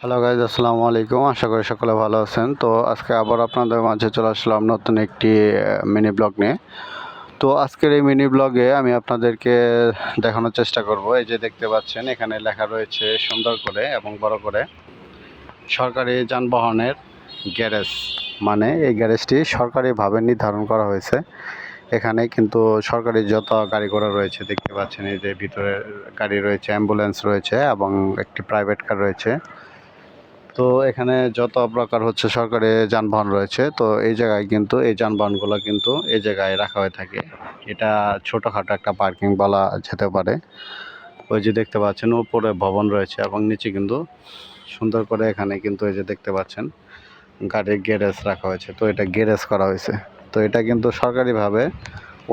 Hello guys, আসসালামু আলাইকুম। আশা করি সকলে ভালো আছেন। তো আজকে আবার আপনাদের মাঝে চলে আসলাম নতুন একটি মিনি ব্লগ নিয়ে। তো আজকের এই মিনি ব্লগে আমি আপনাদেরকে দেখানোর চেষ্টা করব। এই যে দেখতে পাচ্ছেন, এখানে লেখা রয়েছে সুন্দর করে এবং বড় করে সরকারি যানবাহনের গ্যারেজ। মানে এই গ্যারেজটি সরকারিভাবে নির্ধারণ করা হয়েছে। এখানে কিন্তু সরকারি যত গাড়ি ঘোড়া রয়েছে দেখতে পাচ্ছেন, এই যে ভিতরে গাড়ি রয়েছে, অ্যাম্বুলেন্স রয়েছে এবং একটি প্রাইভেট কার রয়েছে। তো এখানে যত প্রকার হচ্ছে সরকারি যানবাহন রয়েছে, তো এই জায়গায় কিন্তু এই যানবাহনগুলো কিন্তু এই জায়গায় রাখা হয়ে থাকে। এটা ছোটোখাটো একটা পার্কিং বলা যেতে পারে। ওই যে দেখতে পাচ্ছেন উপরে ভবন রয়েছে এবং নিচে কিন্তু সুন্দর করে এখানে কিন্তু এই যে দেখতে পাচ্ছেন গাড়ির গ্যারেজ রাখা হয়েছে। তো এটা গ্যারেজ করা হয়েছে। তো এটা কিন্তু সরকারিভাবে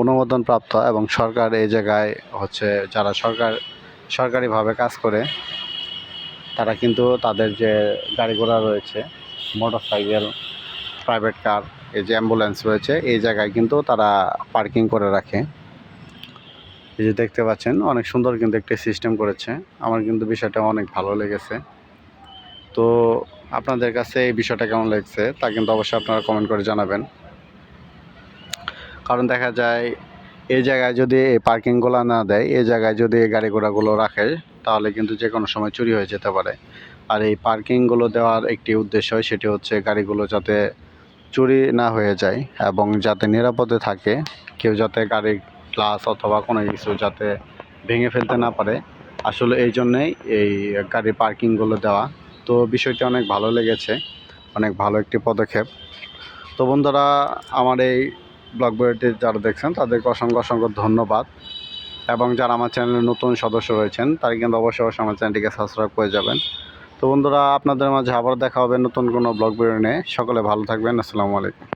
অনুমোদন প্রাপ্ত এবং সরকার এই জায়গায় হচ্ছে যারা সরকারিভাবে কাজ করে তারা কিন্তু তাদের যে গাড়ি ঘোড়া রয়েছে, মোটর সাইকেল, প্রাইভেট কার, এই যে অ্যাম্বুলেন্স রয়েছে, এই জায়গায় কিন্তু তারা পার্কিং করে রাখে। এই যে দেখতে পাচ্ছেন অনেক সুন্দর কিন্তু একটি সিস্টেম করেছে। আমার কিন্তু বিষয়টা অনেক ভালো লেগেছে। তো আপনাদের কাছে এই বিষয়টা কেমন লেগেছে তা কিন্তু অবশ্যই আপনারা কমেন্ট করে জানাবেন। কারণ দেখা যায় এই জায়গায় যদি এই পার্কিংগুলো না দেয়, এই জায়গায় যদি এই গাড়ি ঘোড়াগুলো রাখে, তাহলে কিন্তু যে কোনো সময় চুরি হয়ে যেতে পারে। আর এই পার্কিংগুলো দেওয়ার একটি উদ্দেশ্য, সেটি হচ্ছে গাড়িগুলো যাতে চুরি না হয়ে যায় এবং যাতে নিরাপদে থাকে। কেউ যাতে গাড়ির গ্লাস অথবা কোনো কিছু যাতে ভেঙে ফেলতে না পারে। আসলে এই জন্যেই এই গাড়ির পার্কিংগুলো দেওয়া। তো বিষয়টি অনেক ভালো লেগেছে, অনেক ভালো একটি পদক্ষেপ। তো বন্ধুরা, আমার এই ব্লগ ভিডিওটি যারা দেখছেন তাদেরকে অসংখ্য অসংখ্য ধন্যবাদ। এবং যারা আমার চ্যানেলের নতুন সদস্য রয়েছেন তারা কিন্তু অবশ্যই অবশ্যই আমার চ্যানেলটিকে সাবস্ক্রাইব করে যাবেন। তো বন্ধুরা, আপনাদের মাঝে আবার দেখা হবে নতুন কোনো ব্লগ ভিডিও নিয়ে। সকলে ভালো থাকবেন। আসসালামু আলাইকুম।